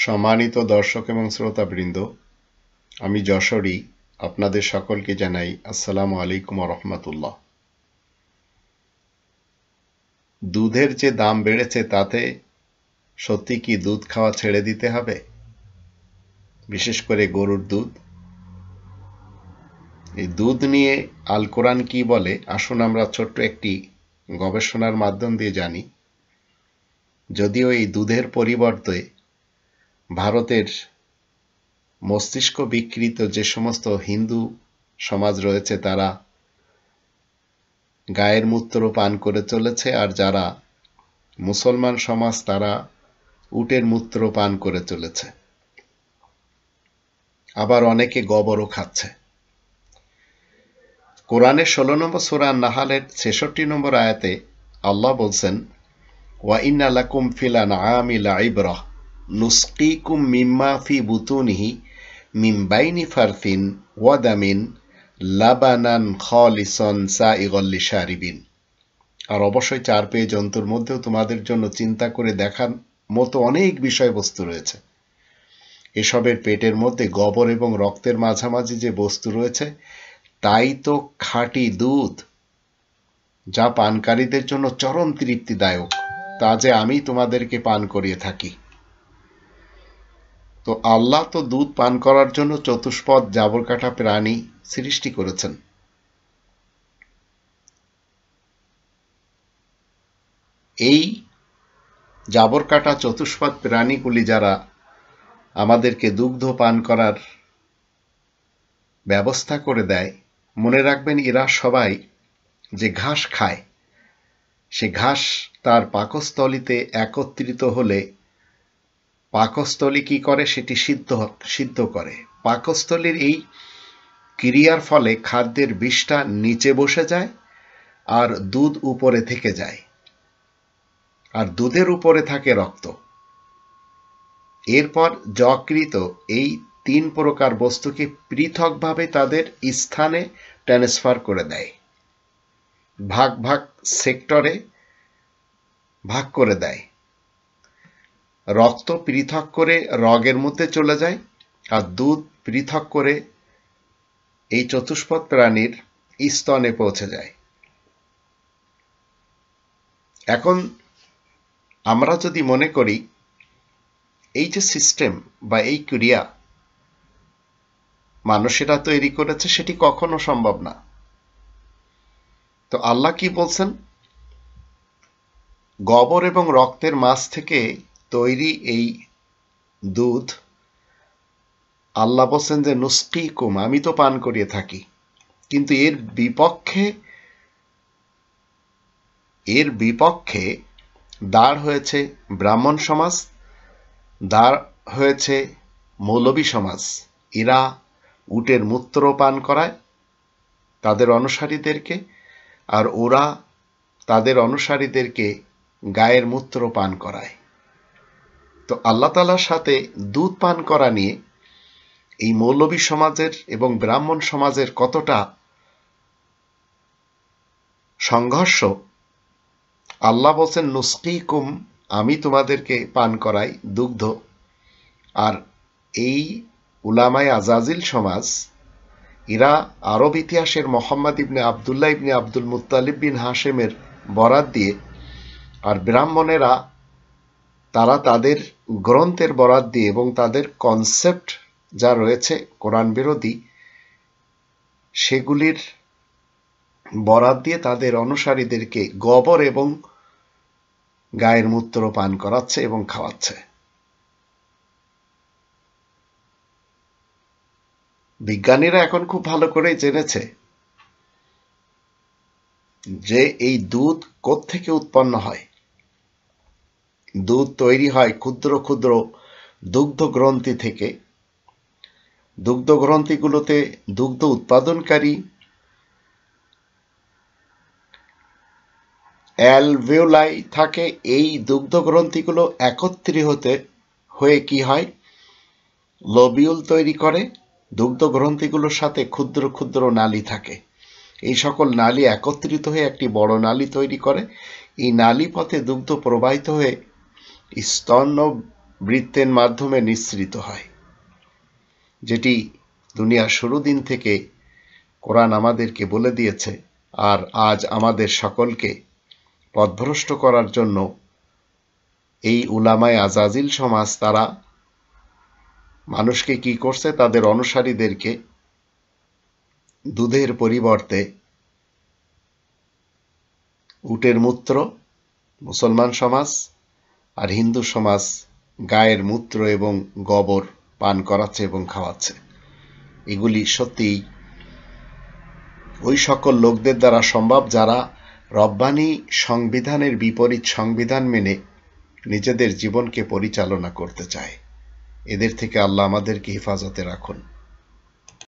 সম্মানিত দর্শক এবং শ্রোতাবৃন্দ, আমি যশোরী আপনাদের সকলকে জানাই আসসালামু আলাইকুম ওয়া রাহমাতুল্লাহ। দুধের যে দাম বেড়েছে তাতে সত্যি কি দুধ খাওয়া ছেড়ে দিতে হবে? বিশেষ করে গরুর দুধ। এই দুধ নিয়ে আল কোরআন কি বলে আসুন আমরা ছোট্ট একটি গবেষণার মাধ্যম দিয়ে জানি। যদিও এই দুধের পরিবর্তে ভারতের মস্তিষ্ক বিকৃত যে সমস্ত হিন্দু সমাজ রয়েছে তারা গায়ের মূত্র পান করে চলেছে, আর যারা মুসলমান সমাজ তারা উটের মূত্র পান করে চলেছে। আবার অনেকে গোবরও খাচ্ছে। কোরআনের 16 নম্বর সূরা নাহালের 66 নম্বর আয়াতে আল্লাহ বলছেন, ওয়া ইন্না লাকুম ফিল আনআমি লাইবরাহ নুসকিকুম মিম্মা ফি বুতুনিহি মিন বাইনি ফারথিন ওয়া দামিন লাবানান খালিসান সাইগাল লিশারিবিন। আর অবশ্যই 4 পেয়ে জন্তুর মধ্যেও তোমাদের জন্য চিন্তা করে দেখার মতো অনেক বিষয়বস্তু রয়েছে। এসবের পেটের মধ্যে গোবর এবং রক্তের মাঝামাঝি যে বস্তু রয়েছে তাই তো খাঁটি দুধ, যা পানকারীদের জন্য চরম তৃপ্তিদায়ক, তা যে আমি তোমাদেরকে পান করিয়ে থাকি। তো আল্লাহ তো দুধ পান করার জন্য চতুষ্পদ জাবরকাটা প্রাণী সৃষ্টি করেছেন। এই জাবরকাটা চতুষ্পদ প্রাণীগুলি যারা আমাদেরকে দুগ্ধ পান করার ব্যবস্থা করে দেয়, মনে রাখবেন এরা সবাই যে ঘাস খায়, সে ঘাস তার পাকস্থলীতে একত্রিত হলে পাকস্থলী কি করে সেটি সিদ্ধ করে। পাকস্থলীর এই ক্রিয়ার ফলে খাদ্যের বিষটা নিচে বসে যায় আর দুধ উপরে থেকে যায়, আর দুধের উপরে থাকে রক্ত। এরপর যকৃত এই 3 প্রকার বস্তুকে পৃথকভাবে তাদের স্থানে ট্রান্সফার করে দেয়, ভাগ ভাগ সেক্টরে ভাগ করে দেয়। রক্ত পৃথক করে রগের মধ্যে চলে যায়, আর দুধ পৃথক করে এই চতুষ্পদ প্রাণীর স্তনে পৌঁছে যায়। এখন আমরা যদি মনে করি এই যে সিস্টেম বা এই ক্রিয়া মানুষেরা তৈরি করেছে, সেটি কখনো সম্ভব না। তো আল্লাহ কি বলছেন? গোবর এবং রক্তের মাছ থেকে তৈরি এই দুধ আল্লাহ বলছেন যে নুসকিকুম, আমি তো পান করিয়ে থাকি। কিন্তু এর বিপক্ষে দাঁড় হয়েছে ব্রাহ্মণ সমাজ, দাঁড় হয়েছে মৌলবী সমাজ। এরা উটের মূত্র পান করায় তাদের অনুসারীদেরকে, আর ওরা তাদের অনুসারীদেরকে গায়ের মূত্র পান করায়। তো আল্লাহ তাআলার সাথে দুধ পান করা নিয়ে এই মৌলবী সমাজের এবং ব্রাহ্মণ সমাজের কতটা সংঘর্ষ। আল্লাহ বলছেন নুসকিকুম, আমি তোমাদেরকে পান করাই দুগ্ধ। আর এই উলামায়ে আজাজিল সমাজ এরা আরব ইতিহাসের মোহাম্মদ ইবনে আবদুল্লাহ ইবনে আব্দুল মুত্তালিব বিন হাশেমের বরাত দিয়ে, আর ব্রাহ্মণেরা তারা তাদের গ্রন্থের বরাত দিয়ে এবং তাদের কনসেপ্ট যা রয়েছে কোরআন বিরোধী সেগুলির বরাত দিয়ে তাদের অনুসারীদেরকে গোবর এবং গায়ের মূত্র পান করাচ্ছে এবং খাওয়াচ্ছে। বিজ্ঞানীরা এখন খুব ভালো করে জেনেছে যে এই দুধ কোত্থেকে উৎপন্ন হয়। দুধ তৈরি হয় ক্ষুদ্র ক্ষুদ্র দুগ্ধ গ্রন্থি থেকে। দুগ্ধ গ্রন্থিগুলোতে দুগ্ধ উৎপাদনকারী অ্যালভিওলাই থাকে। এই দুগ্ধ গ্রন্থিগুলো একত্রিত হয়ে কি হয়, লোবিউল তৈরি করে। দুগ্ধ গ্রন্থিগুলোর সাথে ক্ষুদ্র ক্ষুদ্র নালী থাকে। এই সকল নালী একত্রিত হয়ে একটি বড় নালী তৈরি করে। এই নালী পথে দুগ্ধ প্রবাহিত হয়ে স্তন্য বৃত্তের মাধ্যমে নিঃসৃত হয়, যেটি দুনিয়ার শুরু দিন থেকে কোরআন আমাদেরকে বলে দিয়েছে। আর আজ আমাদের সকলকে পথভ্রষ্ট করার জন্য এই উলামায়ে আজাজিল সমাজ তারা মানুষকে কি করছে, তাদের অনুসারীদেরকে দুধের পরিবর্তে উটের মূত্র মুসলমান সমাজ, আর হিন্দু সমাজ গায়ের মূত্র এবং গোবর পান করাচ্ছে এবং খাওয়াচ্ছে। এগুলি সত্যিই ওই সকল লোকদের দ্বারা সম্ভব যারা রব্বানি সংবিধানের বিপরীত সংবিধান মেনে নিজেদের জীবনকে পরিচালনা করতে চায়। এদের থেকে আল্লাহ আমাদেরকে হেফাজতে রাখুন।